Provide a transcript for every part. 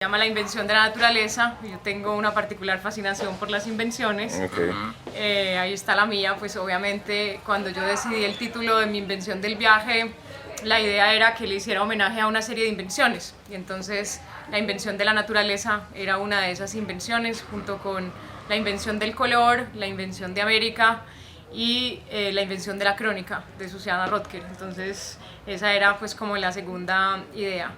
Se llama La invención de la naturaleza. Yo tengo una particular fascinación por las invenciones. Okay. Ahí está la mía, pues obviamente cuando yo decidí el título de mi invención del viaje, la idea era que le hiciera homenaje a una serie de invenciones. Y entonces la invención de la naturaleza era una de esas invenciones, junto con la invención del color, la invención de América y la invención de la crónica de Susanna Rotker. Entonces esa era pues como la segunda idea.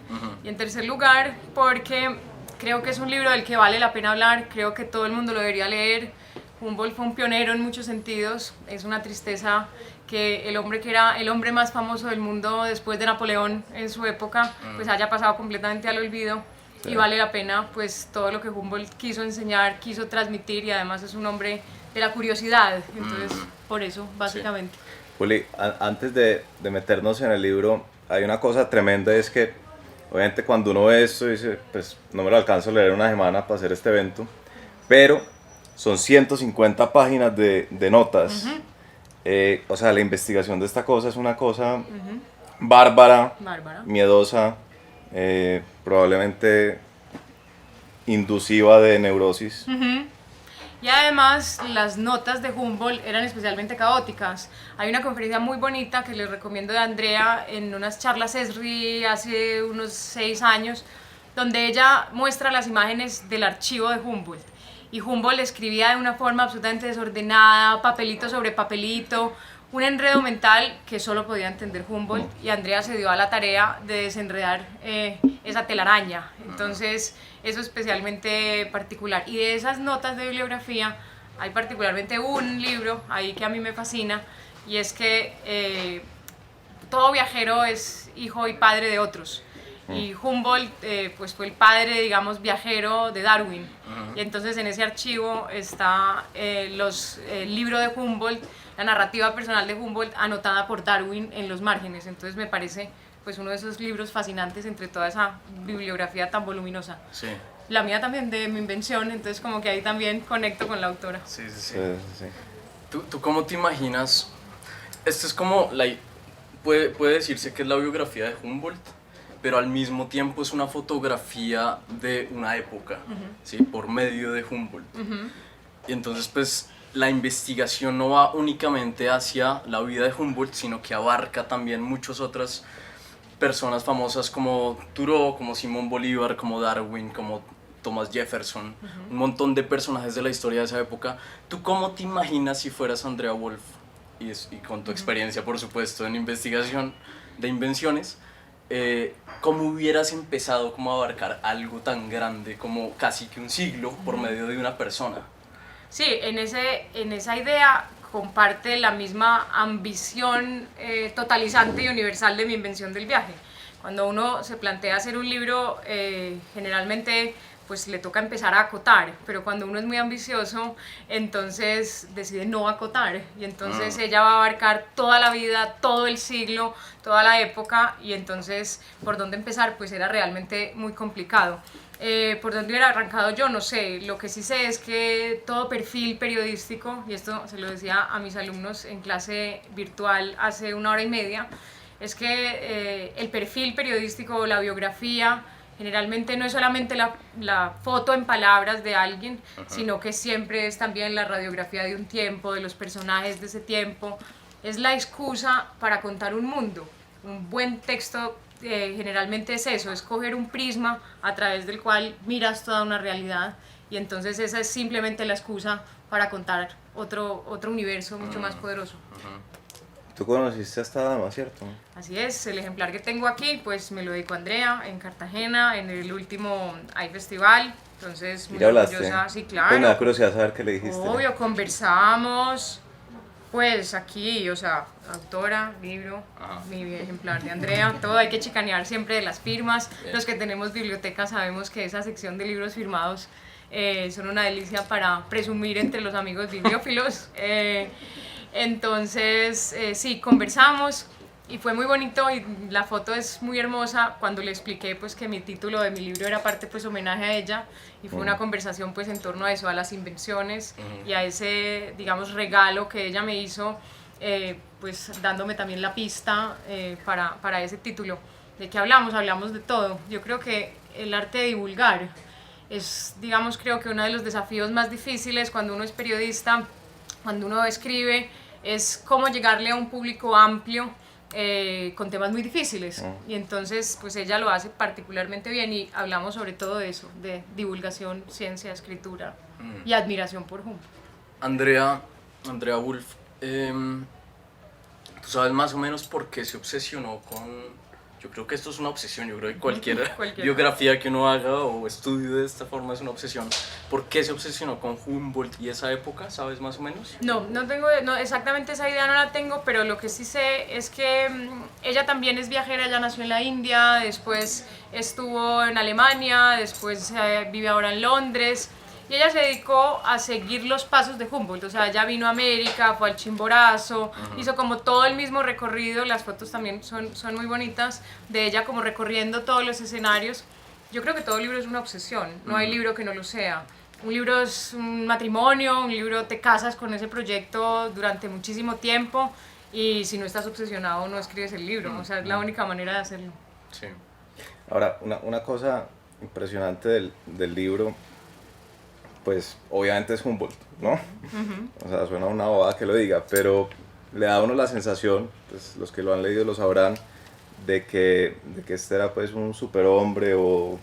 Y en tercer lugar, porque creo que es un libro del que vale la pena hablar, creo que todo el mundo lo debería leer. Humboldt fue un pionero en muchos sentidos. Es una tristeza que el hombre que era el hombre más famoso del mundo después de Napoleón en su época pues haya pasado completamente al olvido. Sí. Y vale la pena pues todo lo que Humboldt quiso enseñar, quiso transmitir, y además es un hombre de la curiosidad. Entonces por eso básicamente. Sí. Juli, antes de meternos en el libro, hay una cosa tremenda, es que obviamente cuando uno ve esto dice, pues no me lo alcanzo a leer en una semana para hacer este evento, pero son 150 páginas de notas. O sea, la investigación de esta cosa es una cosa bárbara, miedosa, probablemente induciva de neurosis. Y además las notas de Humboldt eran especialmente caóticas. Hay una conferencia muy bonita que les recomiendo de Andrea en unas charlas ESRI hace unos 6 años, donde ella muestra las imágenes del archivo de Humboldt. Y Humboldt escribía de una forma absolutamente desordenada, papelito sobre papelito, un enredo mental que solo podía entender Humboldt, y Andrea se dio a la tarea de desenredar esa telaraña. Entonces eso es especialmente particular. Y de esas notas de bibliografía hay particularmente un libro ahí que a mí me fascina, y es que todo viajero es hijo y padre de otros. Y Humboldt pues fue el padre, digamos, viajero de Darwin. Y entonces en ese archivo está el libro de Humboldt, la narrativa personal de Humboldt anotada por Darwin en los márgenes. Entonces me parece pues uno de esos libros fascinantes entre toda esa bibliografía tan voluminosa. Sí. La mía también de mi invención, entonces como que ahí también conecto con la autora. Sí. ¿Tú cómo te imaginas? Esto es como, puede decirse que es la biografía de Humboldt, pero al mismo tiempo es una fotografía de una época, ¿sí? Por medio de Humboldt. Y entonces pues la investigación no va únicamente hacia la vida de Humboldt, sino que abarca también muchas otras personas famosas como Thoreau, como Simón Bolívar, como Darwin, como Thomas Jefferson, un montón de personajes de la historia de esa época. ¿Tú cómo te imaginas si fueras Andrea Wulf, y con tu experiencia, por supuesto, en investigación de invenciones, cómo hubieras empezado como a abarcar algo tan grande como casi que un siglo por medio de una persona? Sí, en esa idea comparte la misma ambición totalizante y universal de mi invención del viaje. Cuando uno se plantea hacer un libro, generalmente pues le toca empezar a acotar, pero cuando uno es muy ambicioso, entonces decide no acotar, y entonces ella va a abarcar toda la vida, todo el siglo, toda la época, y entonces por dónde empezar pues era realmente muy complicado. Por dónde hubiera arrancado yo, no sé. Lo que sí sé es que todo perfil periodístico, y esto se lo decía a mis alumnos en clase virtual hace 1 hora y media, es que el perfil periodístico, la biografía, generalmente no es solamente la foto en palabras de alguien, sino que siempre es también la radiografía de un tiempo, de los personajes de ese tiempo. Es la excusa para contar un mundo. Un buen texto generalmente es eso, es coger un prisma a través del cual miras toda una realidad, y entonces esa es simplemente la excusa para contar otro universo mucho más poderoso. Tú conociste a esta dama, ¿cierto? Así es, el ejemplar que tengo aquí pues me lo dedicó Andrea en Cartagena en el último iFestival, entonces muy orgullosa. Sí, claro. Pues me da curiosidad saber qué le dijiste. Obvio, conversamos. Pues aquí, o sea, autora, libro, mi ejemplar de Andrea, todo. Hay que chicanear siempre de las firmas. Los que tenemos biblioteca sabemos que esa sección de libros firmados son una delicia para presumir entre los amigos bibliófilos. Entonces, sí, conversamos y fue muy bonito, y la foto es muy hermosa cuando le expliqué pues que mi título de mi libro era parte pues homenaje a ella, y fue una conversación pues en torno a eso, a las invenciones y a ese, digamos, regalo que ella me hizo, pues dándome también la pista para ese título. ¿De qué hablamos? Hablamos de todo. Yo creo que el arte de divulgar. Es, digamos, creo que uno de los desafíos más difíciles cuando uno es periodista, cuando uno escribe, es cómo llegarle a un público amplio con temas muy difíciles. Y entonces, pues ella lo hace particularmente bien y hablamos sobre todo de eso, de divulgación, ciencia, escritura y admiración por Humboldt. Andrea Wulf, ¿tú sabes más o menos por qué se obsesionó con...? Yo creo que esto es una obsesión, yo creo que cualquier biografía que uno haga o estudio de esta forma es una obsesión. ¿Por qué se obsesionó con Humboldt y esa época? ¿Sabes más o menos? No tengo, no, exactamente esa idea no la tengo, pero lo que sí sé es que ella también es viajera, ella nació en la India, después estuvo en Alemania, después vive ahora en Londres. Y ella se dedicó a seguir los pasos de Humboldt, o sea, ella vino a América, fue al Chimborazo, hizo como todo el mismo recorrido, las fotos también son muy bonitas, de ella como recorriendo todos los escenarios. Yo creo que todo libro es una obsesión, no hay libro que no lo sea. Un libro es un matrimonio, un libro te casas con ese proyecto durante muchísimo tiempo y si no estás obsesionado no escribes el libro, o sea, es la única manera de hacerlo. Sí. Ahora, una cosa impresionante del libro, pues obviamente es Humboldt, ¿no? O sea, suena una bobada que lo diga, pero le da a uno la sensación, pues los que lo han leído lo sabrán, de que este era pues un superhombre o...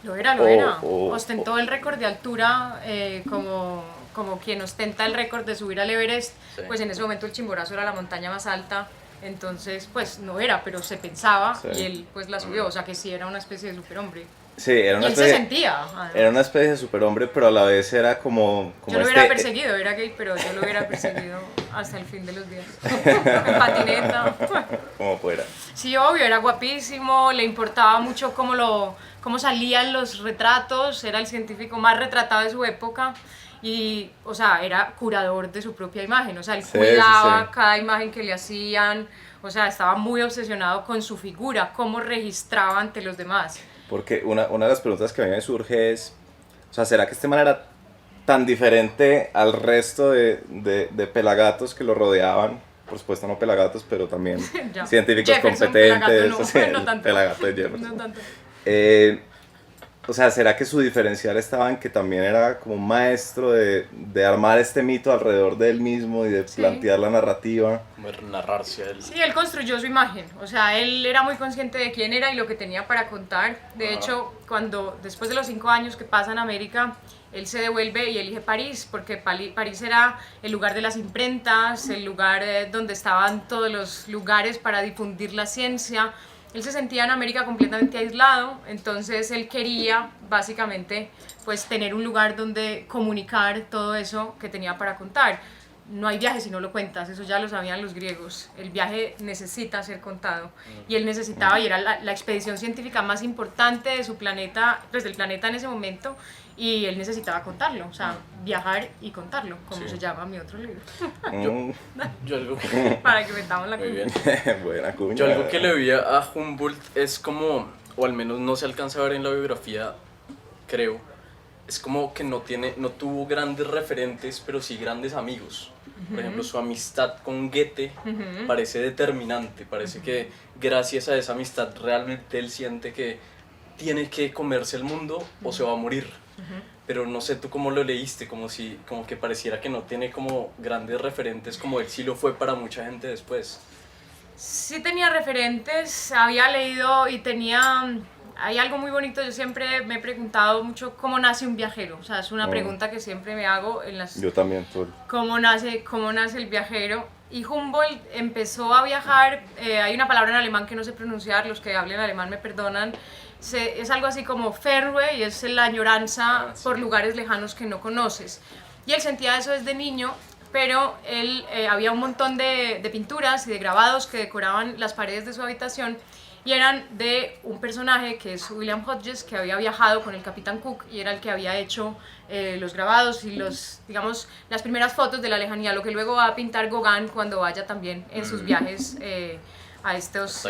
Lo era. Ostentó el récord de altura como quien ostenta el récord de subir al Everest, sí. Pues en ese momento el Chimborazo era la montaña más alta, entonces pues no era, pero se pensaba, sí. Y él pues la subió, o sea que sí era una especie de superhombre. Sí, era una especie, él se sentía. Además. Era una especie de superhombre, pero a la vez era como yo lo hubiera perseguido, era gay, pero yo lo hubiera perseguido hasta el fin de los días. En patineta. Como fuera. Sí, obvio, era guapísimo, le importaba mucho cómo salían los retratos, era el científico más retratado de su época y, o sea, era curador de su propia imagen, o sea, él cuidaba cada imagen que le hacían, o sea, estaba muy obsesionado con su figura, cómo registraba ante los demás. Porque una de las preguntas que a mí me surge es, o sea, ¿será que este man era tan diferente al resto de pelagatos que lo rodeaban? Por supuesto no pelagatos, pero también científicos Jefferson, competentes. Pelagato, no tanto. Pelagato de Jefferson. No tanto. O sea, ¿será que su diferencial estaba en que también era como un maestro de armar este mito alrededor de él mismo y de plantear la narrativa? Como narrarse a él. Sí, él construyó su imagen, o sea, él era muy consciente de quién era y lo que tenía para contar. De hecho, después de los 5 años que pasa en América, él se devuelve y elige París, porque París era el lugar de las imprentas, el lugar donde estaban todos los lugares para difundir la ciencia. Él se sentía en América completamente aislado, entonces él quería básicamente pues tener un lugar donde comunicar todo eso que tenía para contar. No hay viaje si no lo cuentas, eso ya lo sabían los griegos. El viaje necesita ser contado y él necesitaba, y era la expedición científica más importante de su planeta, pues del planeta en ese momento, y él necesitaba contarlo, o sea, viajar y contarlo, como se llama mi otro libro. Yo algo que... Para que metamos la cuña. Muy bien. Buena cuña. Yo algo que le vi a Humboldt es como, o al menos no se alcanza a ver en la biografía, creo, es como que no tuvo grandes referentes, pero sí grandes amigos. Por ejemplo, su amistad con Goethe parece determinante, parece que gracias a esa amistad realmente él siente que tiene que comerse el mundo o se va a morir. Pero no sé tú cómo lo leíste, como que pareciera que no tiene como grandes referentes como él sí lo fue para mucha gente después. Sí tenía referentes, había leído y hay algo muy bonito, yo siempre me he preguntado mucho cómo nace un viajero, o sea, es una pregunta que siempre me hago en las... Yo también, todo. ¿Cómo nace el viajero? Y Humboldt empezó a viajar, hay una palabra en alemán que no sé pronunciar, los que hablen alemán me perdonan, es algo así como Fernweh, y es la añoranza por lugares lejanos que no conoces. Y él sentía eso desde niño, pero él había un montón de pinturas y de grabados que decoraban las paredes de su habitación, y eran de un personaje que es William Hodges, que había viajado con el Capitán Cook y era el que había hecho los grabados y digamos, las primeras fotos de la lejanía, lo que luego va a pintar Gauguin cuando vaya también en sus viajes a estos,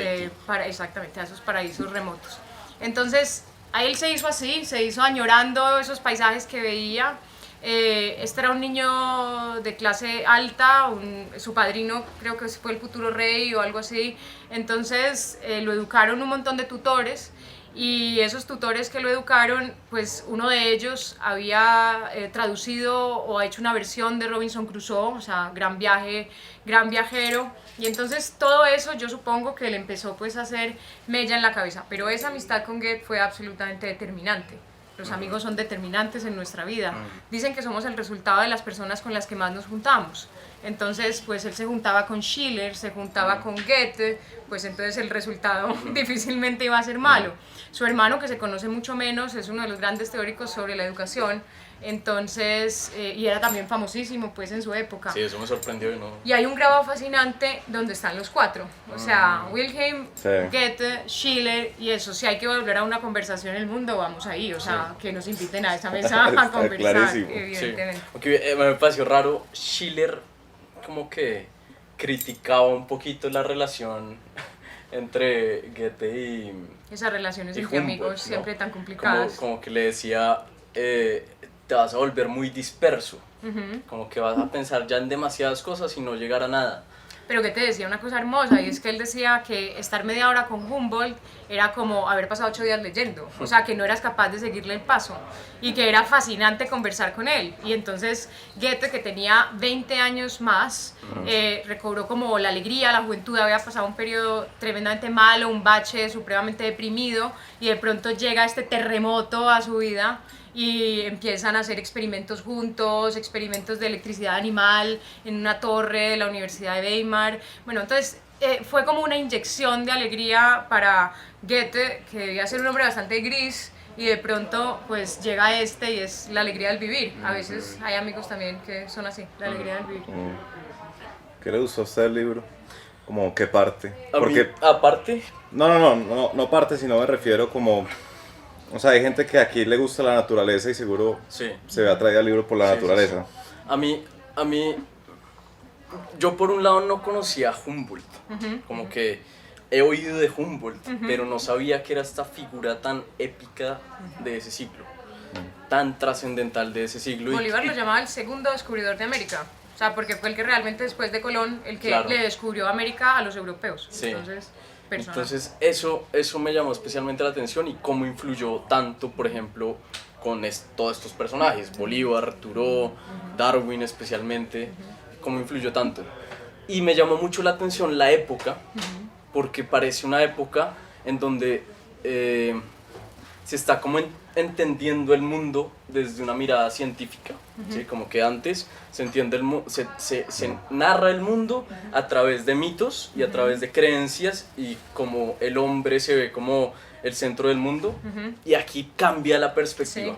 exactamente, a esos paraísos remotos. Entonces, a él se hizo así, se hizo añorando esos paisajes que veía. Este era un niño de clase alta, su padrino creo que fue el futuro rey o algo así, entonces lo educaron un montón de tutores y esos tutores que lo educaron, pues uno de ellos había traducido o ha hecho una versión de Robinson Crusoe, o sea, gran viaje, gran viajero, y entonces todo eso yo supongo que le empezó pues a hacer mella en la cabeza, pero esa amistad con Goethe fue absolutamente determinante. Los amigos son determinantes en nuestra vida. Dicen que somos el resultado de las personas con las que más nos juntamos. Entonces, pues él se juntaba con Schiller, se juntaba con Goethe, pues entonces el resultado difícilmente iba a ser malo. Su hermano, que se conoce mucho menos, es uno de los grandes teóricos sobre la educación, entonces, y era también famosísimo pues en su época. Sí, eso me sorprendió. ¿No? Y hay un grabado fascinante donde están los cuatro, o sea, Wilhelm, Goethe, Schiller, y eso, si hay que volver a una conversación en el mundo, vamos ahí, o sea, que nos inviten a esa mesa a conversar, clarísimo. evidentemente. Sí. Aunque me pareció raro, Schiller como que criticaba un poquito la relación entre Goethe y Esas relaciones y entre Humboldt, amigos ¿no? siempre tan complicadas. Como que le decía, te vas a volver muy disperso, como que vas a pensar ya en demasiadas cosas y no llegar a nada. Pero que te decía una cosa hermosa, y es que él decía que estar media hora con Humboldt era como haber pasado 8 días leyendo, o sea, que no eras capaz de seguirle el paso, y que era fascinante conversar con él. Y entonces Goethe, que tenía 20 años más, recobró como la alegría, la juventud, había pasado un periodo tremendamente malo, un bache supremamente deprimido, y de pronto llega este terremoto a su vida, y empiezan a hacer experimentos juntos, experimentos de electricidad animal en una torre de la Universidad de Weimar. Bueno, entonces fue como una inyección de alegría para Goethe, que debía ser un hombre bastante gris, y de pronto pues llega este y es la alegría del vivir. A veces hay amigos también que son así, la alegría del vivir. ¿Qué le gustó a usted el libro? ¿Como qué parte? Porque aparte... No parte, sino me refiero como... O sea, hay gente que aquí le gusta la naturaleza y seguro Sí. se ve atraída al libro por la naturaleza. Sí. A mí, yo por un lado no conocía a Humboldt, como que he oído de Humboldt, pero no sabía que era esta figura tan épica de ese siglo, tan trascendental de ese siglo. Bolívar lo llamaba el segundo descubridor de América, o sea, porque fue el que realmente después de Colón, el que Claro. le descubrió América a los europeos. Sí. Entonces, eso me llamó especialmente la atención y cómo influyó tanto, por ejemplo, con todos estos personajes, Bolívar, Thoreau, Darwin especialmente, cómo influyó tanto. Y me llamó mucho la atención la época, porque parece una época en donde se está como entendiendo el mundo desde una mirada científica, ¿sí? Como que antes se entiende se narra el mundo a través de mitos y a través de creencias, y como el hombre se ve como el centro del mundo, y aquí cambia la perspectiva.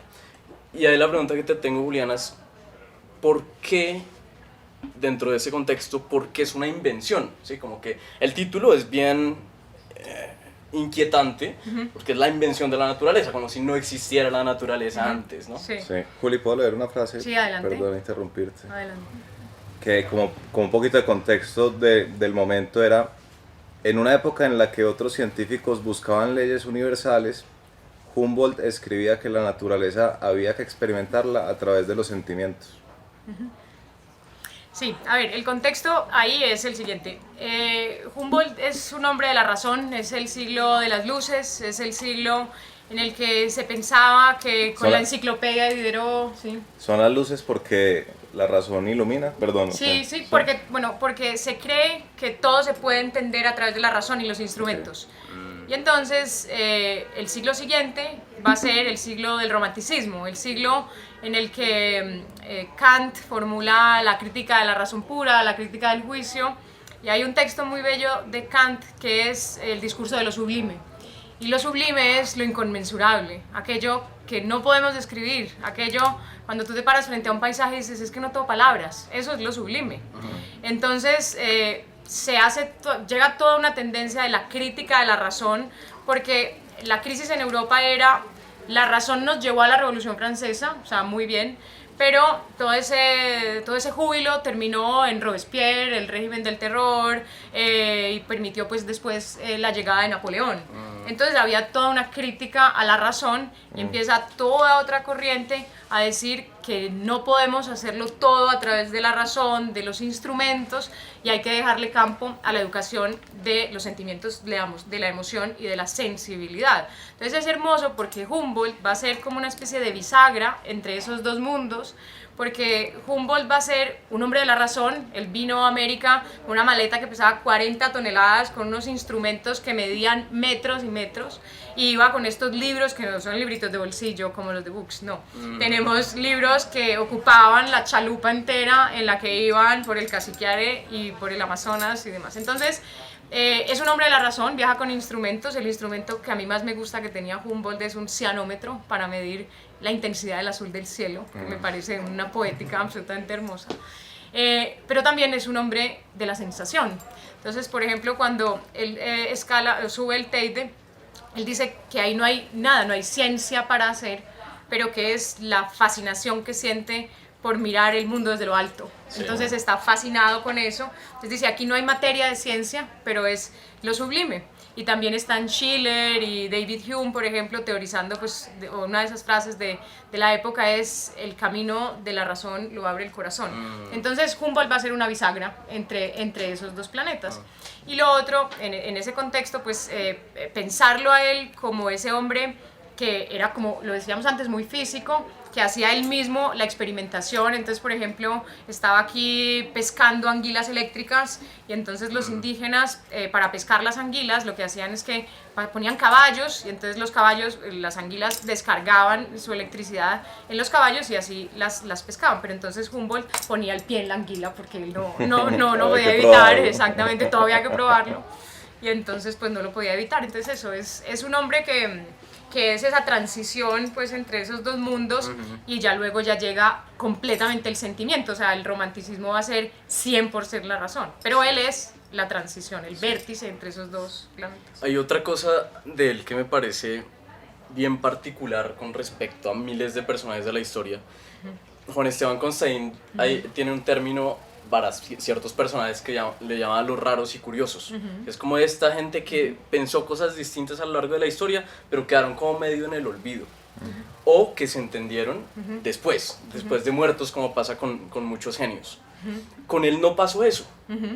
Sí. Y ahí la pregunta que te tengo, Juliana, es ¿por qué, dentro de ese contexto, por qué es una invención? ¿Sí? Como que el título es bien inquietante, porque es la invención de la naturaleza, como si no existiera la naturaleza antes, ¿no? Sí. Sí. Juli, ¿puedo leer una frase? Sí, adelante. Perdón interrumpirte. Adelante. Que como un poquito de contexto del momento era, en una época en la que otros científicos buscaban leyes universales, Humboldt escribía que la naturaleza había que experimentarla a través de los sentimientos. Sí, a ver, el contexto ahí es el siguiente. Humboldt es un hombre de la razón, es el siglo de las luces, es el siglo en el que se pensaba que con la enciclopedia de Diderot, ¿sí? Son las luces porque la razón ilumina, perdón. Sí, sí, porque, bueno, porque se cree que todo se puede entender a través de la razón y los instrumentos. Y entonces el siglo siguiente va a ser el siglo del romanticismo, el siglo en el que Kant formula la crítica de la razón pura, la crítica del juicio, y hay un texto muy bello de Kant que es el discurso de lo sublime. Y lo sublime es lo inconmensurable, aquello que no podemos describir, aquello cuando tú te paras frente a un paisaje y dices, es que no tengo palabras, eso es lo sublime. Entonces llega toda una tendencia de la crítica de la razón, porque la crisis en Europa era, la razón nos llevó a la Revolución Francesa, o sea, muy bien, pero todo ese júbilo terminó en Robespierre, el régimen del terror, y permitió pues después la llegada de Napoleón. Entonces había toda una crítica a la razón y empieza toda otra corriente a decir que no podemos hacerlo todo a través de la razón, de los instrumentos, y hay que dejarle campo a la educación de los sentimientos, de la emoción y de la sensibilidad. Entonces es hermoso porque Humboldt va a ser como una especie de bisagra entre esos dos mundos, porque Humboldt va a ser un hombre de la razón. Él vino a América con una maleta que pesaba 40 toneladas, con unos instrumentos que medían metros y metros, y iba con estos libros que no son libritos de bolsillo como los de Books, no. Tenemos libros que ocupaban la chalupa entera en la que iban por el Cassiquiare y por el Amazonas y demás. Entonces, es un hombre de la razón, viaja con instrumentos. El instrumento que a mí más me gusta que tenía Humboldt es un cianómetro para medir la intensidad del azul del cielo, que me parece una poética absolutamente hermosa. Pero también es un hombre de la sensación. Entonces, por ejemplo, cuando él sube el Teide, él dice que ahí no hay nada, no hay ciencia para hacer, pero que es la fascinación que siente por mirar el mundo desde lo alto. Sí. Entonces está fascinado con eso. Entonces dice, aquí no hay materia de ciencia, pero es lo sublime. Y también están Schiller y David Hume, por ejemplo, teorizando, pues, una de esas frases de la época es: el camino de la razón lo abre el corazón. Entonces Humboldt va a ser una bisagra entre esos dos planetas. Y lo otro, en ese contexto, pues, pensarlo a él como ese hombre que era, como lo decíamos antes, muy físico, que hacía él mismo la experimentación. Entonces, por ejemplo, estaba aquí pescando anguilas eléctricas, y entonces los indígenas, para pescar las anguilas, lo que hacían es que ponían caballos, y entonces los caballos, las anguilas descargaban su electricidad en los caballos y así las pescaban. Pero entonces Humboldt ponía el pie en la anguila porque él no podía evitar, exactamente, todo había que probarlo, y entonces pues no lo podía evitar. Entonces eso es un hombre que es esa transición, pues, entre esos dos mundos, y ya luego ya llega completamente el sentimiento. O sea, el romanticismo va a ser 100 por ser la razón, pero él es la transición, el vértice entre esos dos planetas. Hay otra cosa de él que me parece bien particular con respecto a miles de personajes de la historia. Juan Esteban Constaín tiene un término para ciertos personajes que le llaman los raros y curiosos. Es como esta gente que pensó cosas distintas a lo largo de la historia, pero quedaron como medio en el olvido. O que se entendieron después de muertos, como pasa con muchos genios. Con él no pasó eso,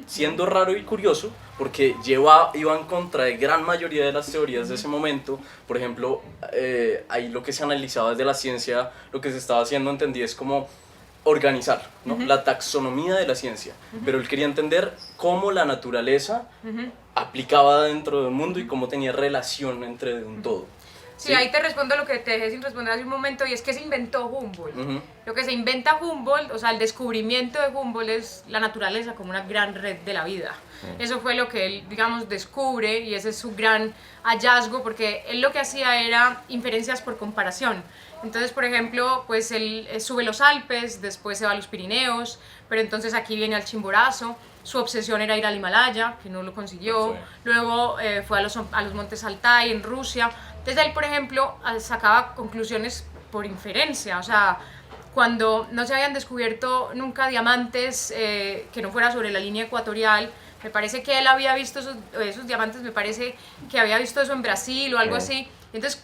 siendo raro y curioso, porque iba en contra de gran mayoría de las teorías de ese momento. Por ejemplo, ahí lo que se analizaba desde la ciencia, lo que se estaba haciendo, entendí, es como organizar, ¿no? La taxonomía de la ciencia, pero él quería entender cómo la naturaleza aplicaba dentro del mundo y cómo tenía relación entre un todo. Sí, ahí te respondo lo que te dejé sin responder hace un momento, y es que se inventó Humboldt. Lo que se inventa Humboldt, o sea, el descubrimiento de Humboldt, es la naturaleza como una gran red de la vida. Eso fue lo que él, digamos, descubre, y ese es su gran hallazgo, porque él lo que hacía era inferencias por comparación. Entonces, por ejemplo, pues él sube los Alpes, después se va a los Pirineos, pero entonces aquí viene al Chimborazo. Su obsesión era ir al Himalaya, que no lo consiguió. Luego fue a los montes Altai en Rusia. Entonces él, por ejemplo, sacaba conclusiones por inferencia. O sea, cuando no se habían descubierto nunca diamantes que no fuera sobre la línea ecuatorial, me parece que él había visto esos diamantes, me parece que había visto eso en Brasil o algo así. Entonces,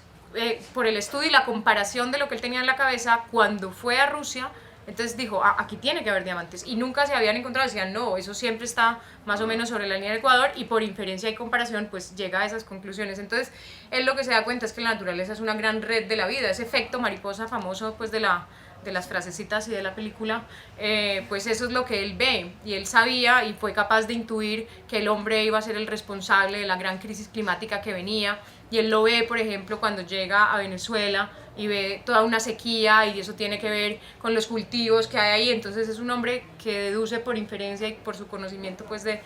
por el estudio y la comparación de lo que él tenía en la cabeza, cuando fue a Rusia, entonces dijo, aquí tiene que haber diamantes, y nunca se habían encontrado. Decían, no, eso siempre está más o menos sobre la línea del Ecuador, y por inferencia y comparación pues llega a esas conclusiones. Entonces él lo que se da cuenta es que la naturaleza es una gran red de la vida. Ese efecto mariposa famoso, pues, de las frasecitas y de la película, pues eso es lo que él ve, y él sabía y fue capaz de intuir que el hombre iba a ser el responsable de la gran crisis climática que venía. Y él lo ve, por ejemplo, cuando llega a Venezuela y ve toda una sequía, y eso tiene que ver con los cultivos que hay ahí. Entonces es un hombre que deduce por inferencia y por su conocimiento, pues, de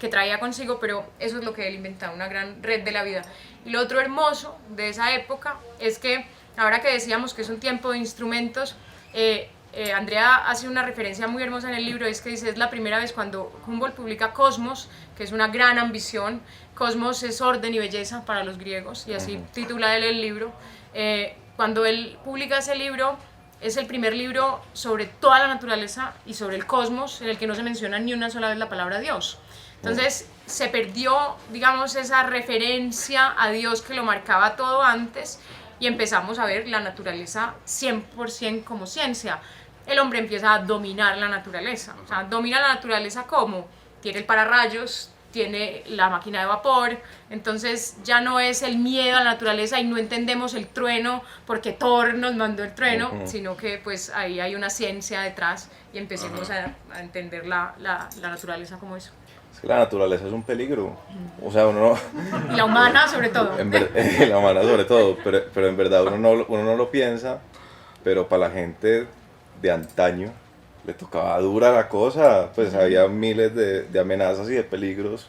que traía consigo, pero eso es lo que él inventaba, una gran red de la vida. Y lo otro hermoso de esa época es que, ahora que decíamos que es un tiempo de instrumentos, Andrea hace una referencia muy hermosa en el libro, es que dice, es la primera vez cuando Humboldt publica Cosmos, que es una gran ambición. Cosmos es orden y belleza para los griegos, y así titula él el libro. Cuando él publica ese libro, es el primer libro sobre toda la naturaleza y sobre el cosmos en el que no se menciona ni una sola vez la palabra Dios. Entonces se perdió, digamos, esa referencia a Dios que lo marcaba todo antes y empezamos a ver la naturaleza 100% como ciencia. El hombre empieza a dominar la naturaleza. O sea, domina la naturaleza como tiene el pararrayos, tiene la máquina de vapor, entonces ya no es el miedo a la naturaleza y no entendemos el trueno porque Thor nos mandó el trueno, sino que pues ahí hay una ciencia detrás y empecemos a entender la naturaleza como eso. Es que la naturaleza es un peligro, o sea, uno no... Y la humana sobre todo. La humana sobre todo, pero en verdad uno no lo piensa, pero para la gente de antaño le tocaba dura la cosa, pues había miles de amenazas y de peligros.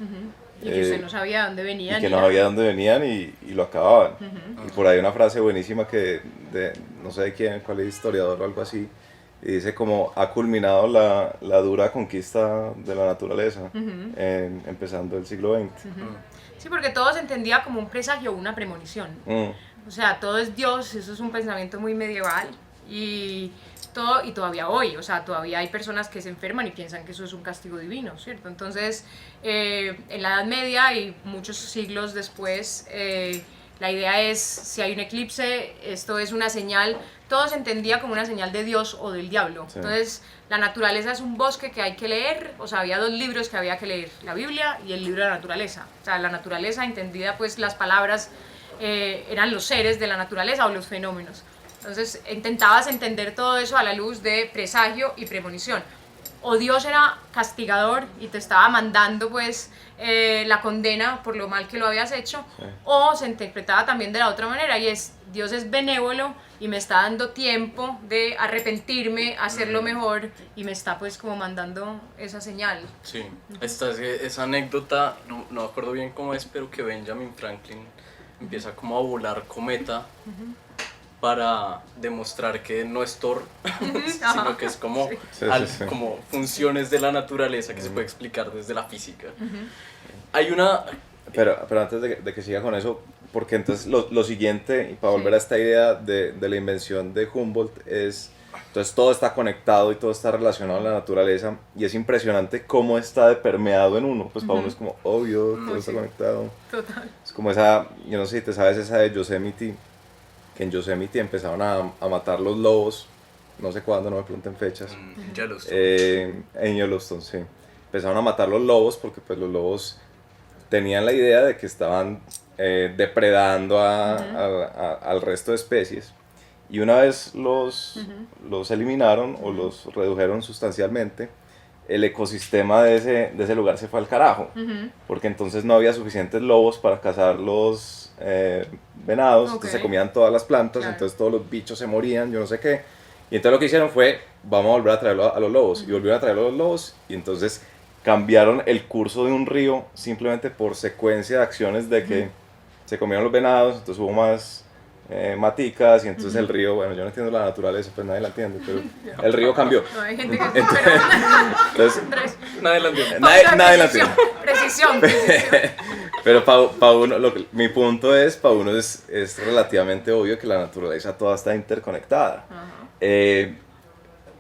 Y que usted no sabía de dónde venían. Y que no sabía de dónde venían y lo acababan. Y por ahí una frase buenísima no sé de quién, cuál es historiador o algo así, y dice como ha culminado la dura conquista de la naturaleza, empezando el siglo XX. Sí, porque todo se entendía como un presagio o una premonición. O sea, todo es Dios, eso es un pensamiento muy medieval y todavía hoy, o sea, todavía hay personas que se enferman y piensan que eso es un castigo divino, ¿cierto? Entonces, en la Edad Media y muchos siglos después, la idea es, si hay un eclipse, esto es una señal, todo se entendía como una señal de Dios o del diablo. Sí. Entonces, la naturaleza es un bosque que hay que leer, o sea, había 2 libros que había que leer, la Biblia y el libro de la naturaleza. O sea, la naturaleza entendida, pues las palabras eran los seres de la naturaleza o los fenómenos. Entonces intentabas entender todo eso a la luz de presagio y premonición. O Dios era castigador y te estaba mandando pues la condena por lo mal que lo habías hecho, sí. O se interpretaba también de la otra manera y es Dios es benévolo y me está dando tiempo de arrepentirme, hacerlo mejor y me está pues como mandando esa señal. Sí, esa anécdota, no me acuerdo bien cómo es, pero que Benjamin Franklin empieza como a volar cometa para demostrar que no es Thor, sino que es como, como funciones de la naturaleza que se puede explicar desde la física. Hay una... Pero antes de que siga con eso, porque entonces lo siguiente, y para volver a esta idea de la invención de Humboldt, es... Entonces todo está conectado y todo está relacionado a la naturaleza y es impresionante cómo está de permeado en uno. Pues para uno es como obvio, todo está conectado. Total. Es como esa, yo no sé si te sabes esa de Yosemite, que en Yosemite empezaron a matar los lobos, no sé cuándo, no me pregunten fechas. En Yellowstone. En Yellowstone, sí. Empezaron a matar los lobos porque pues los lobos tenían la idea de que estaban depredando al resto de especies. Y una vez los eliminaron o los redujeron sustancialmente, el ecosistema de ese lugar se fue al carajo, porque entonces no había suficientes lobos para cazar los venados, entonces se comían todas las plantas, claro. Entonces todos los bichos se morían, yo no sé qué, y entonces lo que hicieron fue, vamos a volver a traerlo a los lobos, y volvieron a traerlo a los lobos, y entonces cambiaron el curso de un río simplemente por secuencia de acciones de que se comieron los venados, entonces hubo más maticas y entonces el río, bueno, yo no entiendo la naturaleza, pues nadie la entiende, pero el río cambió. No, hay gente que entonces, nadie la entiende. Nadie la entiende. Precisión. Pero para uno, mi punto es, para uno es relativamente obvio que la naturaleza toda está interconectada.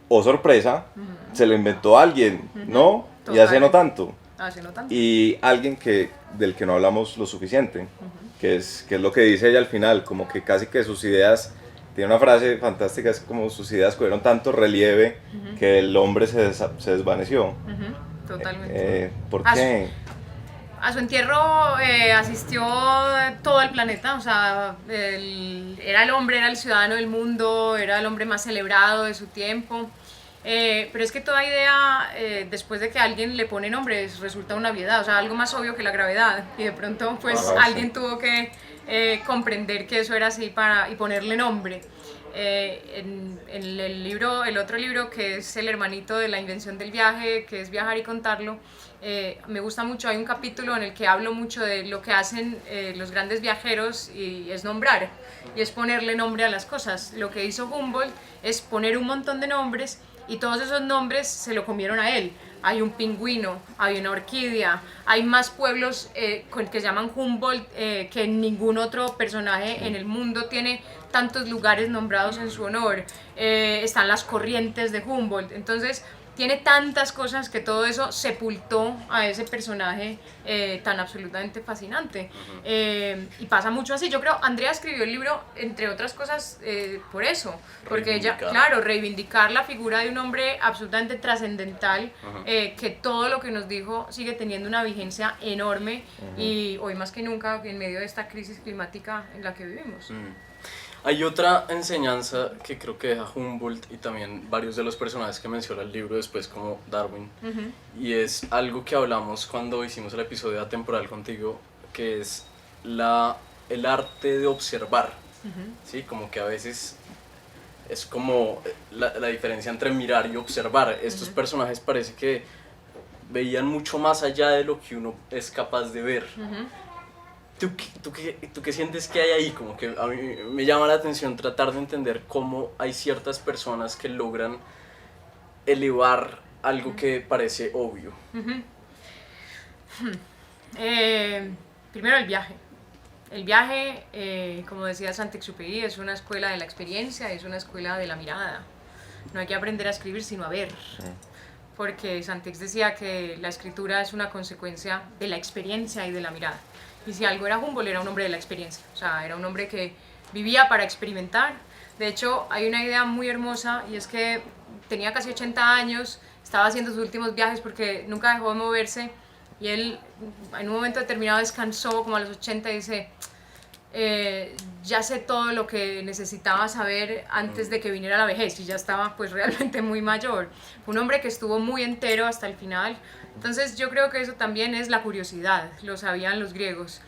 O sorpresa, se lo inventó alguien, ¿no? Total. Y hace no tanto. Y alguien del que no hablamos lo suficiente. Que es lo que dice ella al final, como que casi que sus ideas, tiene una frase fantástica, es como sus ideas cogieron tanto relieve que el hombre se desvaneció. Totalmente. ¿Por qué? A su entierro asistió todo el planeta, o sea, era el hombre, era el ciudadano del mundo, era el hombre más celebrado de su tiempo. Pero es que toda idea, después de que alguien le pone nombre, resulta una obviedad, o sea, algo más obvio que la gravedad. Y de pronto, pues, alguien tuvo que comprender que eso era así y ponerle nombre. En el otro libro, que es el hermanito de la invención del viaje, que es Viajar y contarlo, me gusta mucho, hay un capítulo en el que hablo mucho de lo que hacen los grandes viajeros y es nombrar, y es ponerle nombre a las cosas. Lo que hizo Humboldt es poner un montón de nombres y todos esos nombres se lo comieron a él. Hay un pingüino, hay una orquídea, hay más pueblos que se llaman Humboldt que ningún otro personaje en el mundo tiene tantos lugares nombrados en su honor, están las corrientes de Humboldt, entonces tiene tantas cosas que todo eso sepultó a ese personaje tan absolutamente fascinante. Y pasa mucho así. Yo creo, Andrea escribió el libro, entre otras cosas, por eso. Porque ella, claro, reivindicar la figura de un hombre absolutamente trascendental, que todo lo que nos dijo sigue teniendo una vigencia enorme y hoy más que nunca en medio de esta crisis climática en la que vivimos. Hay otra enseñanza que creo que deja Humboldt y también varios de los personajes que menciona el libro después, como Darwin, y es algo que hablamos cuando hicimos el episodio atemporal contigo, que es el arte de observar, ¿sí? Como que a veces es como la diferencia entre mirar y observar. Estos personajes parece que veían mucho más allá de lo que uno es capaz de ver. ¿Tú qué sientes que hay ahí? Como que a mí me llama la atención tratar de entender cómo hay ciertas personas que logran elevar algo que parece obvio. Primero el viaje. El viaje, como decía Saint-Exupéry, es una escuela de la experiencia, es una escuela de la mirada. No hay que aprender a escribir sino a ver. Porque Saint-Ex decía que la escritura es una consecuencia de la experiencia y de la mirada. Y si algo era Humboldt, era un hombre de la experiencia. O sea, era un hombre que vivía para experimentar. De hecho, hay una idea muy hermosa y es que tenía casi 80 años, estaba haciendo sus últimos viajes porque nunca dejó de moverse y él en un momento determinado descansó como a los 80 y dice, ya sé todo lo que necesitaba saber antes de que viniera la vejez y ya estaba pues realmente muy mayor. Fue un hombre que estuvo muy entero hasta el final. Entonces yo creo que eso también es la curiosidad, lo sabían los griegos.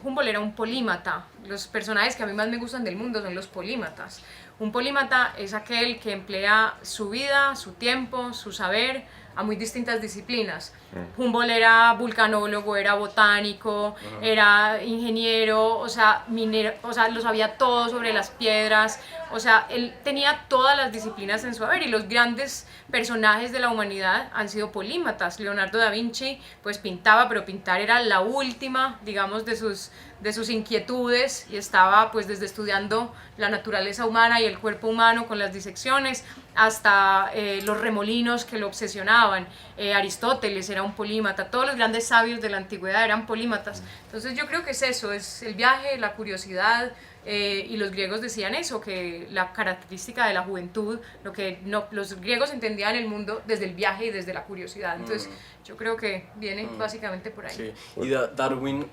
Humboldt era un polímata. Los personajes que a mí más me gustan del mundo son los polímatas. Un polímata es aquel que emplea su vida, su tiempo, su saber a muy distintas disciplinas. Humboldt era vulcanólogo, era botánico, era ingeniero, o sea, minero, o sea, lo sabía todo sobre las piedras, o sea, él tenía todas las disciplinas en su haber y los grandes personajes de la humanidad han sido polímatas. Leonardo da Vinci pues pintaba, pero pintar era la última, digamos, de sus inquietudes y estaba pues desde estudiando la naturaleza humana y el cuerpo humano con las disecciones hasta los remolinos que lo obsesionaban. Aristóteles era un polímata, todos los grandes sabios de la antigüedad eran polímatas. Entonces yo creo que es eso, es el viaje, la curiosidad, y los griegos decían eso, que la característica de la juventud, lo que los griegos entendían el mundo desde el viaje y desde la curiosidad. Entonces yo creo que viene básicamente por ahí. Sí. Y Darwin,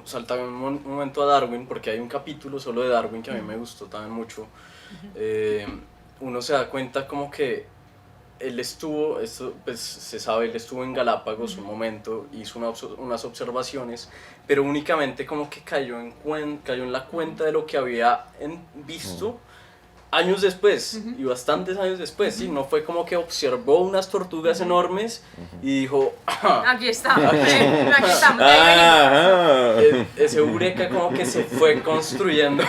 saltando un momento a Darwin, porque hay un capítulo solo de Darwin que a mí me gustó también mucho. Uno se da cuenta como que él estuvo, esto pues se sabe, él estuvo en Galápagos un momento, hizo unas observaciones, pero únicamente como que cayó en la cuenta de lo que había visto años después, y bastantes años después, ¿sí? No fue como que observó unas tortugas enormes y dijo, aquí está, aquí estamos, ese eureka como que se fue construyendo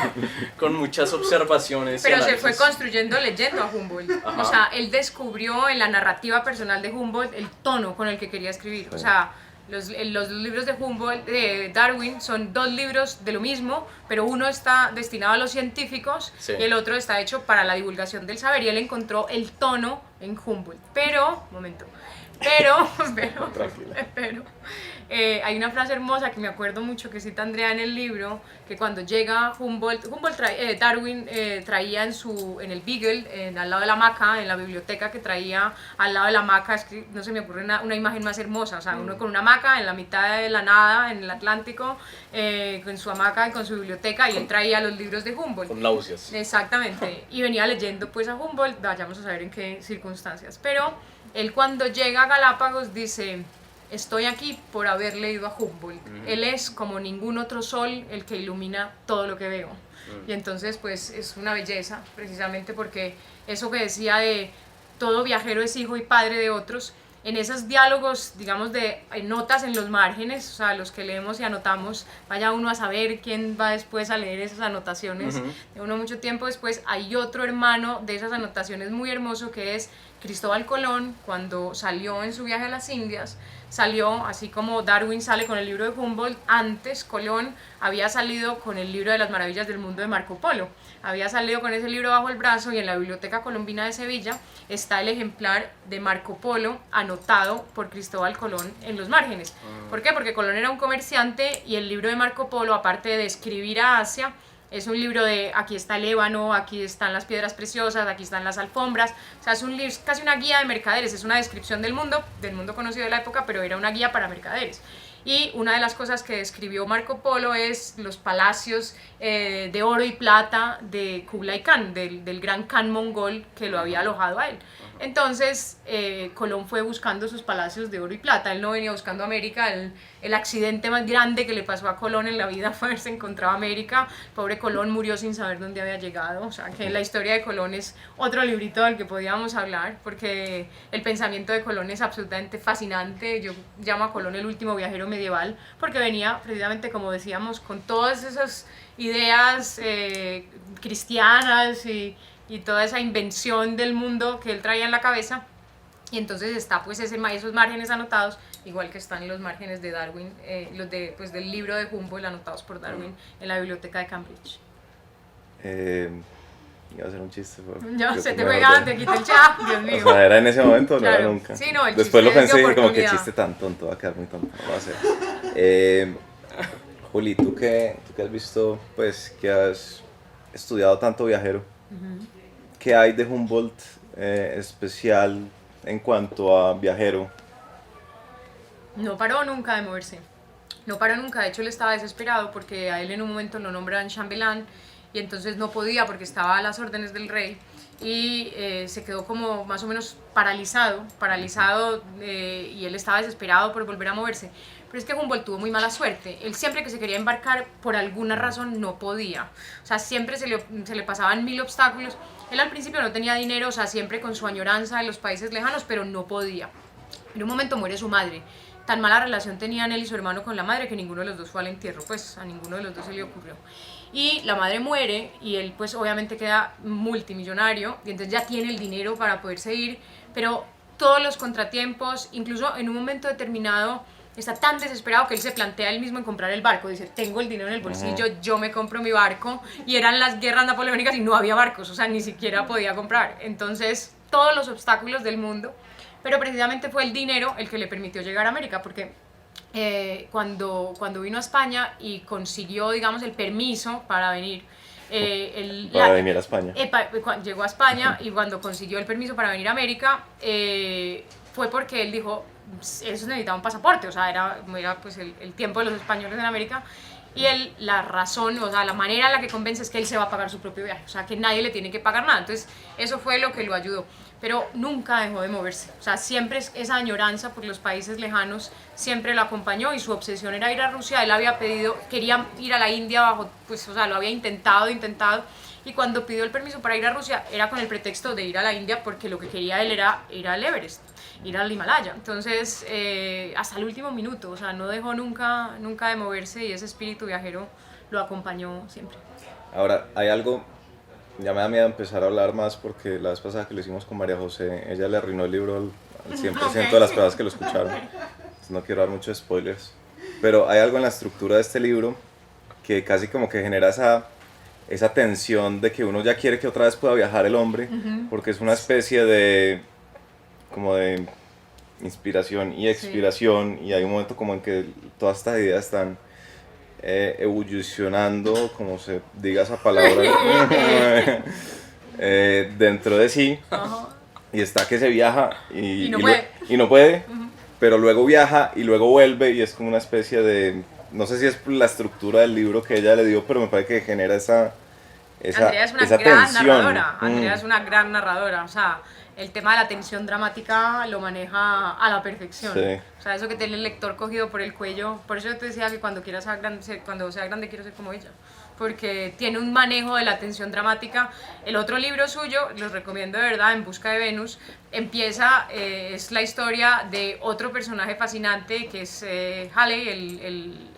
con muchas observaciones. Pero se fue construyendo leyendo a Humboldt. O sea, él descubrió en la narrativa personal de Humboldt el tono con el que quería escribir. O sea, los libros de Humboldt, de Darwin, son dos libros de lo mismo, pero uno está destinado a los científicos y el otro está hecho para la divulgación del saber. Y él encontró el tono en Humboldt. Pero, hay una frase hermosa que me acuerdo mucho que cita Andrea en el libro, que cuando llega Darwin traía en el Beagle, al lado de la hamaca, en la biblioteca que traía al lado de la hamaca, es que no se me ocurre una imagen más hermosa, o sea, uno con una hamaca en la mitad de la nada, en el Atlántico, con su hamaca y con su biblioteca, y él traía los libros de Humboldt. Con náuseas. Exactamente, y venía leyendo pues a Humboldt, vayamos a saber en qué circunstancias, pero él cuando llega a Galápagos dice: estoy aquí por haber leído a Humboldt. Él es como ningún otro sol el que ilumina todo lo que veo. Y entonces pues es una belleza, precisamente porque eso que decía de todo viajero es hijo y padre de otros, en esos diálogos, digamos, de notas en los márgenes, o sea, los que leemos y anotamos, vaya uno a saber quién va después a leer esas anotaciones, de uno mucho tiempo después, hay otro hermano de esas anotaciones muy hermoso que es Cristóbal Colón, cuando salió en su viaje a las Indias, salió, así como Darwin sale con el libro de Humboldt, antes Colón había salido con el libro de las maravillas del mundo de Marco Polo, había salido con ese libro bajo el brazo y en la Biblioteca Colombina de Sevilla está el ejemplar de Marco Polo anotado por Cristóbal Colón en los márgenes. ¿Por qué? Porque Colón era un comerciante y el libro de Marco Polo, aparte de describir a Asia, es un libro de aquí está el ébano, aquí están las piedras preciosas, aquí están las alfombras, o sea, es un libro, casi una guía de mercaderes, es una descripción del mundo conocido de la época, pero era una guía para mercaderes. Y una de las cosas que describió Marco Polo es los palacios de oro y plata de Kublai Khan, del gran Khan mongol que lo había alojado a él. Entonces, Colón fue buscando sus palacios de oro y plata, él no venía buscando América, el accidente más grande que le pasó a Colón en la vida fue haberse encontrado América, pobre Colón murió sin saber dónde había llegado, o sea que la historia de Colón es otro librito del que podíamos hablar, porque el pensamiento de Colón es absolutamente fascinante, yo llamo a Colón el último viajero medieval, porque venía precisamente, como decíamos, con todas esas ideas cristianas y toda esa invención del mundo que él traía en la cabeza, y entonces está pues esos márgenes anotados, igual que están los márgenes de Darwin, los del libro de Humboldt anotados por Darwin en la biblioteca de Cambridge. Iba a hacer un chiste, pero No, se te juega, te quita el chat, Dios mío. O sea, ¿era en ese momento o no Claro. era nunca? Sí, no, el Después lo chiste es de pensé y como que oportunidad. chiste tan tonto, va a quedar muy tonto, no lo voy a hacer. Juli, tú que has visto, pues, que has estudiado tanto viajero, ¿qué hay de Humboldt especial en cuanto a viajero? No paró nunca de moverse, no paró nunca, de hecho él estaba desesperado porque a él en un momento lo nombran chambelán y entonces no podía porque estaba a las órdenes del rey y se quedó como más o menos paralizado y él estaba desesperado por volver a moverse. Pero es que Humboldt tuvo muy mala suerte, él siempre que se quería embarcar por alguna razón no podía, o sea siempre se le pasaban mil obstáculos, él al principio no tenía dinero, o sea siempre con su añoranza de los países lejanos, pero no podía. En un momento muere su madre, tan mala relación tenían él y su hermano con la madre que ninguno de los dos fue al entierro, pues a ninguno de los dos se le ocurrió. Y la madre muere y él pues obviamente queda multimillonario y entonces ya tiene el dinero para poderse ir, pero todos los contratiempos, incluso en un momento determinado está tan desesperado que él se plantea él mismo en comprar el barco, dice tengo el dinero en el bolsillo, yo me compro mi barco, y eran las guerras napoleónicas y no había barcos, o sea ni siquiera podía comprar, entonces todos los obstáculos del mundo, pero precisamente fue el dinero el que le permitió llegar a América, porque cuando vino a España y consiguió, digamos, el permiso para venir, venir a España. Llegó a España y cuando consiguió el permiso para venir a América, fue porque él dijo, eso necesitaba un pasaporte, o sea, era pues el tiempo de los españoles en América, y él, la razón, o sea, la manera en la que convence es que él se va a pagar su propio viaje, o sea, que nadie le tiene que pagar nada, entonces eso fue lo que lo ayudó, pero nunca dejó de moverse, o sea, siempre esa añoranza por los países lejanos siempre lo acompañó y su obsesión era ir a Rusia, él había pedido, quería ir a la India pues, o sea, lo había intentado, y cuando pidió el permiso para ir a Rusia era con el pretexto de ir a la India porque lo que quería él era ir al Everest, ir al Himalaya, entonces hasta el último minuto, o sea, no dejó nunca de moverse y ese espíritu viajero lo acompañó siempre. Ahora, hay algo, ya me da miedo empezar a hablar más porque la vez pasada que lo hicimos con María José, ella le arruinó el libro al 100% de las personas que lo escucharon, entonces no quiero dar muchos spoilers, pero hay algo en la estructura de este libro que casi como que genera esa tensión de que uno ya quiere que otra vez pueda viajar el hombre, porque es una especie de como de inspiración y expiración, sí. Y hay un momento como en que todas estas ideas están evolucionando, como se diga esa palabra, dentro de sí, y está que se viaja y no puede, pero luego viaja y luego vuelve y es como una especie de, no sé si es la estructura del libro que ella le dio, pero me parece que genera esa Andrea es una gran tensión. narradora, Andrea es una gran narradora, o sea, el tema de la tensión dramática lo maneja a la perfección, sí. O sea, eso que tiene el lector cogido por el cuello, por eso yo te decía que cuando sea grande quiero ser como ella, porque tiene un manejo de la tensión dramática. El otro libro suyo, los recomiendo de verdad, En busca de Venus, empieza, es la historia de otro personaje fascinante que es Halley,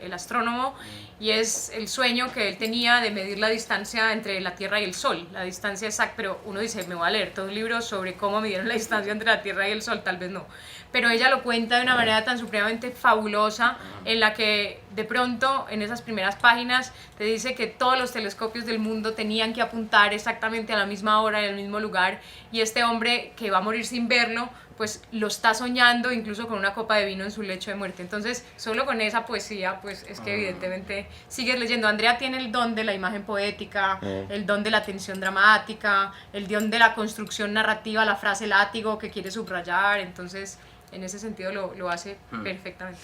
el astrónomo, y es el sueño que él tenía de medir la distancia entre la Tierra y el Sol, la distancia exacta, pero uno dice, me voy a leer todo un libro sobre cómo midieron la distancia entre la Tierra y el Sol, tal vez no, pero ella lo cuenta de una manera tan supremamente fabulosa, en la que de pronto en esas primeras páginas te dice que todos los telescopios del mundo tenían que apuntar exactamente a la misma hora, en el mismo lugar, y este hombre que va a morir sin verlo, pues lo está soñando incluso con una copa de vino en su lecho de muerte. Entonces, solo con esa poesía, pues es que evidentemente sigues leyendo. Andrea tiene el don de la imagen poética, el don de la tensión dramática, el don de la construcción narrativa, la frase látigo que quiere subrayar, entonces en ese sentido lo hace perfectamente.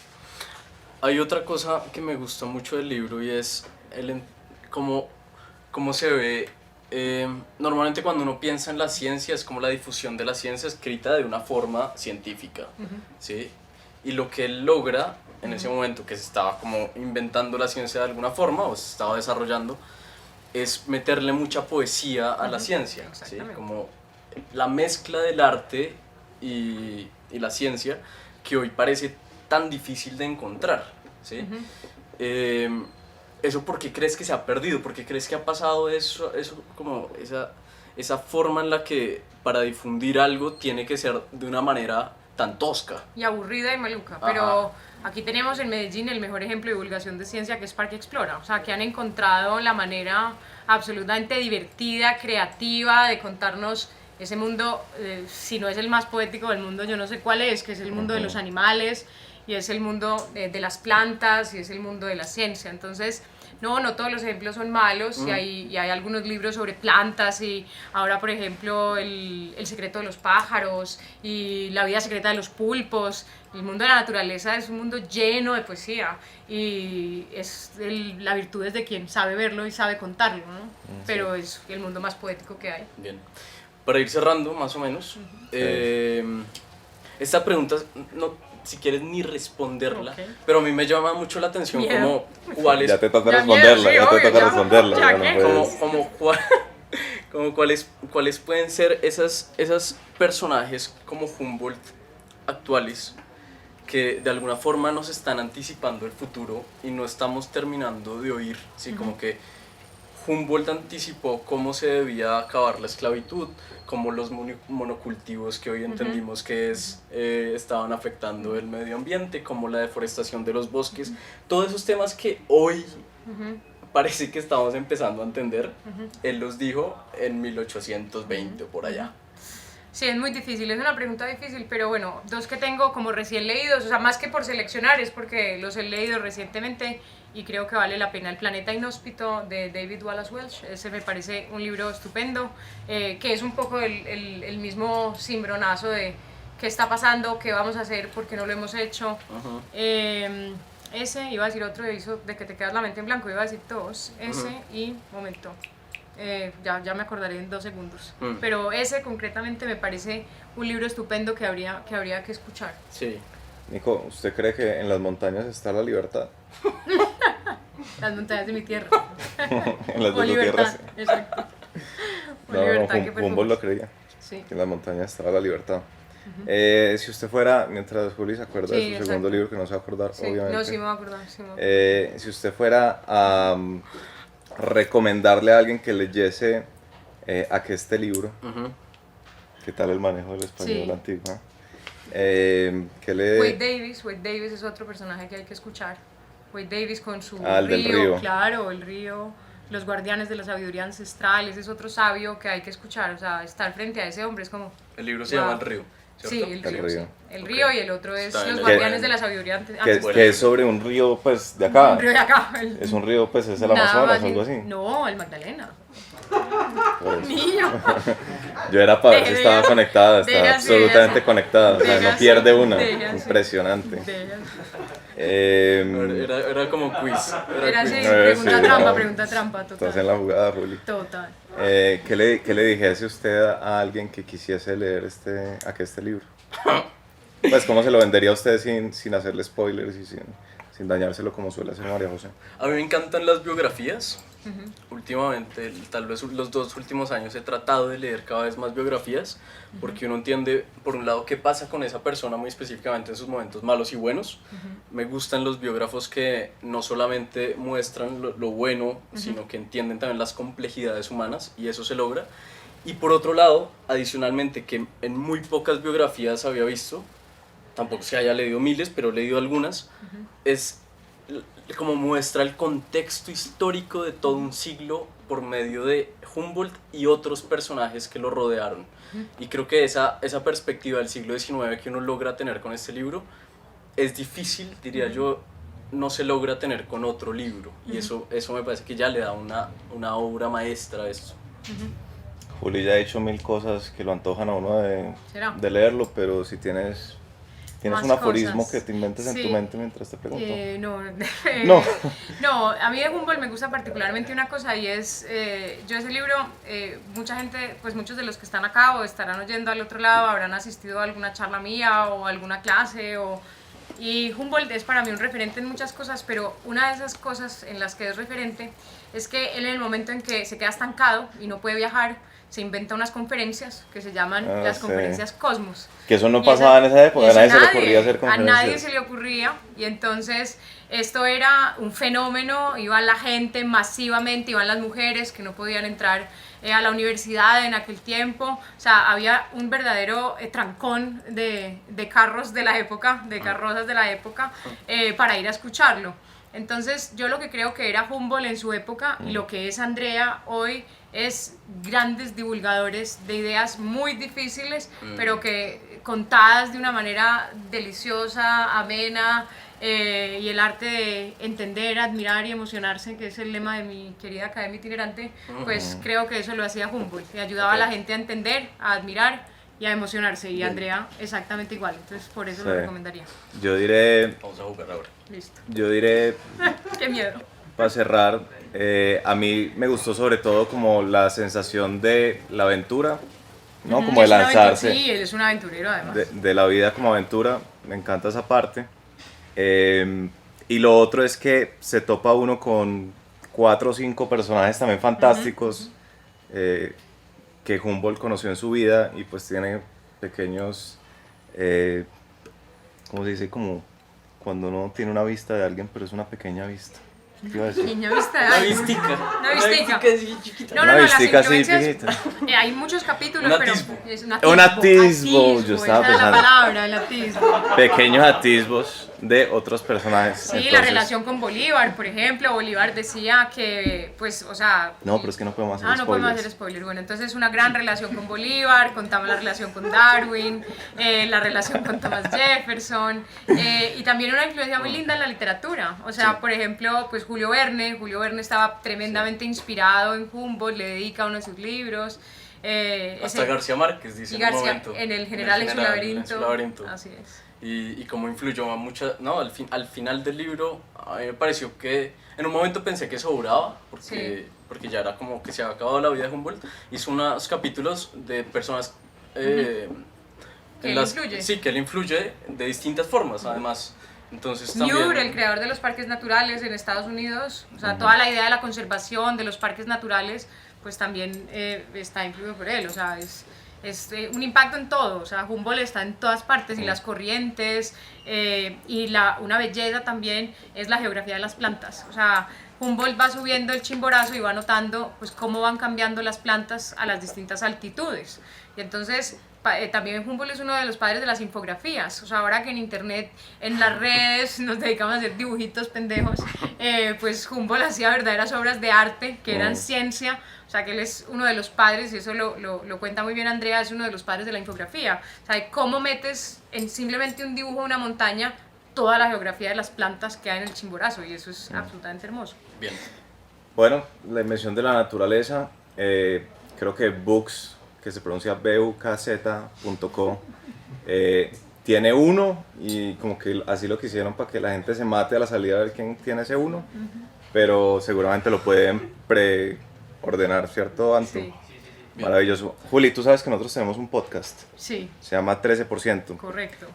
Hay otra cosa que me gustó mucho del libro y es cómo se ve. Normalmente cuando uno piensa en la ciencia es como la difusión de la ciencia escrita de una forma científica, ¿sí? Y lo que él logra en ese momento que se estaba como inventando la ciencia de alguna forma o se estaba desarrollando es meterle mucha poesía a la ciencia, ¿sí? Como la mezcla del arte y la ciencia que hoy parece tan difícil de encontrar, ¿sí? ¿Eso por qué crees que se ha perdido? ¿Por qué crees que ha pasado eso como esa forma en la que para difundir algo tiene que ser de una manera tan tosca? Y aburrida y maluca, pero aquí tenemos en Medellín el mejor ejemplo de divulgación de ciencia que es Parque Explora, o sea, que han encontrado la manera absolutamente divertida, creativa de contarnos ese mundo, si no es el más poético del mundo, yo no sé cuál es, que es el mundo de los animales, y es el mundo de las plantas, y es el mundo de la ciencia. Entonces, no todos los ejemplos son malos, y hay algunos libros sobre plantas, y ahora, por ejemplo, el secreto de los pájaros, y la vida secreta de los pulpos. El mundo de la naturaleza es un mundo lleno de poesía, y la virtud es de quien sabe verlo y sabe contarlo, ¿no? Pero es el mundo más poético que hay. Bien. Para ir cerrando, más o menos, esta pregunta, no, si quieres ni responderla, pero a mí me llama mucho la atención como cuáles... Ya te toca responderla, ya te toca responderla. Como cuáles pueden ser esas personajes como Humboldt actuales que de alguna forma nos están anticipando el futuro y no estamos terminando de oír, ¿sí? Como que Humboldt anticipó cómo se debía acabar la esclavitud, cómo los monocultivos que hoy entendimos que estaban afectando el medio ambiente, como la deforestación de los bosques, todos esos temas que hoy parece que estamos empezando a entender, él los dijo en 1820 o por allá. Sí, es muy difícil, es una pregunta difícil, pero bueno, dos que tengo como recién leídos, o sea, más que por seleccionar, es porque los he leído recientemente y creo que vale la pena. El planeta inhóspito de David Wallace Welch, ese me parece un libro estupendo, que es un poco el mismo cimbronazo de qué está pasando, qué vamos a hacer, por qué no lo hemos hecho. Ese, iba a decir otro de que te quedas la mente en blanco, iba a decir dos, ese y, momento, ya me acordaré en 2 segundos, pero ese concretamente me parece un libro estupendo que habría que escuchar. Sí. Nico, ¿usted cree que en las montañas está la libertad? Las montañas de mi tierra. En las de tu tierra, sí. Exacto. Humboldt lo creía, sí. que en las montañas estaba la libertad. Si usted fuera, mientras Juli se acuerda de su segundo libro, que no se va a acordar, obviamente. No, sí me voy a acordar. Si usted fuera a recomendarle a alguien que leyese este libro, ¿qué tal el manejo del español antiguo? Wade Davis es otro personaje que hay que escuchar. Wade Davis con su río, claro, el río, los guardianes de la sabiduría ancestral, ese es otro sabio que hay que escuchar, o sea, estar frente a ese hombre es como... El libro se llama El río, ¿cierto? Sí, el río. Sí. El río y el otro es los guardianes de la sabiduría ancestral. Que es sobre un río, pues, de acá. Un río de acá. Es un río, pues, es el Amazonas o algo así. No, el Magdalena. Niño. Yo era para ver si estaba conectada, estaba absolutamente conectada, o sea, no pierde una, impresionante. Era como quiz. Era así, pregunta trampa, total. Estás en la jugada, Juli. Total. ¿Qué le dijese usted a alguien que quisiese leer este libro? Pues, ¿cómo se lo vendería a usted sin hacerle spoilers y sin dañárselo como suele hacer María José. A mí me encantan las biografías. Últimamente, tal vez los 2 últimos años he tratado de leer cada vez más biografías porque uno entiende, por un lado, qué pasa con esa persona muy específicamente en sus momentos malos y buenos. Me gustan los biógrafos que no solamente muestran lo bueno, sino que entienden también las complejidades humanas, y eso se logra. Y por otro lado, adicionalmente, que en muy pocas biografías había visto, tampoco se haya leído miles, pero he leído algunas, es como muestra el contexto histórico de todo un siglo por medio de Humboldt y otros personajes que lo rodearon. Y creo que esa perspectiva del siglo XIX que uno logra tener con este libro es difícil, diría yo, no se logra tener con otro libro. Y eso me parece que ya le da una obra maestra a esto. Juli ya ha dicho 1000 cosas que lo antojan a uno de leerlo, pero si tienes Más un aforismo cosas. que te inventes en Sí. tu mente mientras te pregunto. No, No. no, a mí de Humboldt me gusta particularmente una cosa, y es, yo ese libro, mucha gente, pues muchos de los que están acá o estarán oyendo al otro lado habrán asistido a alguna charla mía o alguna clase, y Humboldt es para mí un referente en muchas cosas, pero una de esas cosas en las que es referente es que él, en el momento en que se queda estancado y no puede viajar, se inventa unas conferencias que se llaman las sí. conferencias Cosmos. Que eso no Y pasaba en esa época, a nadie se le ocurría hacer A conferencias. nadie se le ocurría, y entonces esto era un fenómeno, iba la gente masivamente, iban las mujeres que no podían entrar a la universidad en aquel tiempo, o sea, había un verdadero trancón de carros de la época, de carrozas de la época, para ir a escucharlo. Entonces yo lo que creo que era Humboldt en su época y lo que es Andrea hoy es grandes divulgadores de ideas muy difíciles, pero que contadas de una manera deliciosa, amena, y el arte de entender, admirar y emocionarse, que es el lema de mi querida academia itinerante, pues creo que eso lo hacía Humboldt, y ayudaba a la gente a entender, a admirar y a emocionarse, y Andrea exactamente igual, entonces por eso lo recomendaría. Yo diré, Vamos a jugar ahora. Listo. Qué miedo. para cerrar, a mí me gustó sobre todo como la sensación de la aventura, ¿no? Como de Es una lanzarse. Sí, él es un aventurero además. De la vida como aventura, me encanta esa parte. Y lo otro es que se topa uno con 4 o 5 personajes también fantásticos que Humboldt conoció en su vida, y pues tiene pequeños, ¿cómo se dice? Como cuando uno tiene una vista de alguien, pero es una pequeña vista. ¿Qué iba a decir? Niña vista de Una alguien. vistica. Una vistica. así chiquita. No, Una las vistica así, influencias, pequeñita. hay muchos capítulos, Un pero atisbo. es Un atisbo, yo estaba esa pensando. es la palabra, el atisbo. Pequeños atisbos de otros personajes. Sí, la Entonces, relación con Bolívar, por ejemplo. Bolívar decía que, pues, o sea... No, pero es que no podemos hacer no podemos spoilers. hacer spoiler. Bueno, entonces una gran relación con Bolívar, contamos la relación con Darwin, la relación con Thomas Jefferson, y también una influencia muy linda en la literatura. O sea, por ejemplo, pues Julio Verne estaba tremendamente inspirado en Humboldt, le dedica uno de sus libros. Hasta García Márquez dice Y en un García, momento. en el general en su laberinto. En su laberinto. Así es. Y cómo influyó a muchas... No, al final del libro a mí me pareció que... En un momento pensé que sobraba, porque ya era como que se había acabado la vida de Humboldt. Hizo unos capítulos de personas... Que él influye. Sí, que él influye de distintas formas, además. Entonces también... Muir, el creador de los parques naturales en Estados Unidos, o sea, toda la idea de la conservación de los parques naturales, pues también está influido por él, o sea, es un impacto en todo, o sea, Humboldt está en todas partes, y las corrientes, y una belleza también es la geografía de las plantas, o sea, Humboldt va subiendo el Chimborazo y va notando pues cómo van cambiando las plantas a las distintas altitudes, y entonces también Humboldt es uno de los padres de las infografías, o sea, ahora que en internet, en las redes nos dedicamos a hacer dibujitos pendejos, pues Humboldt hacía verdaderas obras de arte que eran ciencia, o sea, que él es uno de los padres, y eso lo cuenta muy bien Andrea, es uno de los padres de la infografía, o sea, de cómo metes en simplemente un dibujo de una montaña toda la geografía de las plantas que hay en el Chimborazo, y eso es absolutamente hermoso. Bien. Bueno, la invención de la naturaleza, creo que Books, que se pronuncia bukz.co, tiene uno, y como que así lo quisieron para que la gente se mate a la salida a ver quién tiene ese uno, pero seguramente lo pueden preordenar, ¿cierto, Anto? Sí. Bien. Maravilloso. Juli, tú sabes que nosotros tenemos un podcast, Sí, se llama 13%. correcto.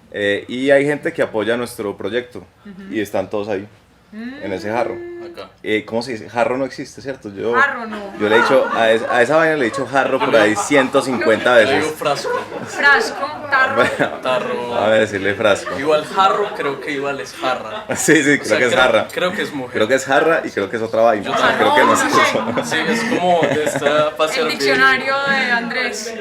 Y hay gente que apoya nuestro proyecto y están todos ahí, en ese jarro. Acá. ¿Cómo se dice? Jarro no existe, ¿cierto? Jarro no. Yo le he dicho, a esa vaina le he dicho jarro por ahí 150 Le digo veces. frasco, Frasco, tarro. tarro. A ver, decirle frasco. Igual jarro creo que igual es jarra. Sí, sí, O sea, creo que es jarra. Creo que es mujer. Creo que es jarra y creo que es otra vaina. Yo O sea, creo también. que no No, es no eso. Sí, es como de esta para El servir. diccionario de Andrés.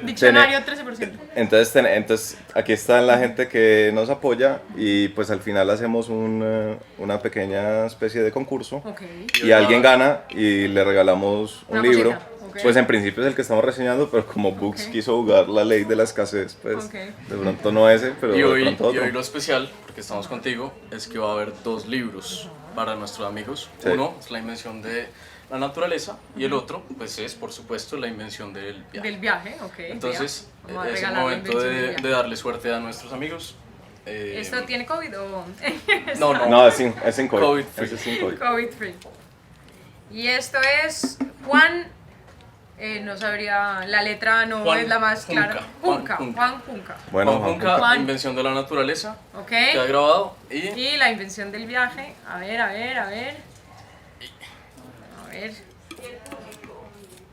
Diccionario 13%. Entonces, aquí está la gente que nos apoya y pues al final hacemos una pequeña especie de concurso Ok. y alguien gana y le regalamos un Una libro. cosita, ok. Pues en principio es el que estamos reseñando, pero como Books Ok. quiso jugar la ley de la escasez, pues Ok. de pronto no ese, pero Y de hoy, pronto y otro. hoy lo especial, porque estamos contigo, es que va a haber 2 libros para nuestros amigos. Sí. Uno es La invención de la naturaleza y el otro, pues es, por supuesto, La invención del viaje. Del viaje, ok. Entonces, vea. Vamos a es el regalar la momento invención del de viaje. darle suerte a nuestros amigos. ¿Esto tiene COVID o...? No, no. No, es sin COVID. COVID free. Ese es sin COVID. COVID free. Y esto es Juan... no sabría, la letra no Juan es la más clara. Junca. Juan Junca. Bueno, Juan Junca, Juan. Invención de la naturaleza, Ok. queda grabado y Y la invención del viaje. A ver, a ver, a ver. A ver.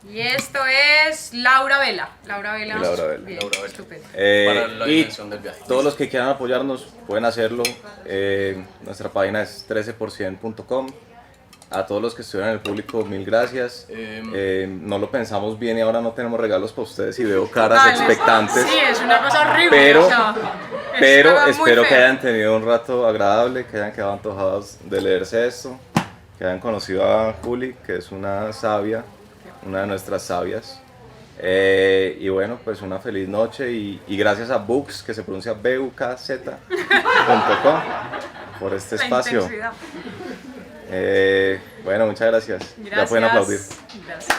Y esto es Laura Vela. Laura Vela. Laura Vela. Bien, Laura Vela. estupendo. para la y invención del viaje. todos los que quieran apoyarnos pueden hacerlo. Nuestra página es 13%.com. A todos los que estuvieron en el público, mil gracias. No lo pensamos bien y ahora no tenemos regalos para ustedes y veo caras Vale. expectantes. Sí, es una cosa horrible. Pero- o sea, es Pero una muy espero que fea. hayan tenido un rato agradable, que hayan quedado antojados de leerse esto, que hayan conocido a Juli, que es una sabia, una de nuestras sabias. Y bueno, pues una feliz noche y gracias a Books, que se pronuncia bukz.com, por este La espacio. intensidad. Bueno, muchas gracias. Ya Gracias. pueden aplaudir. Gracias.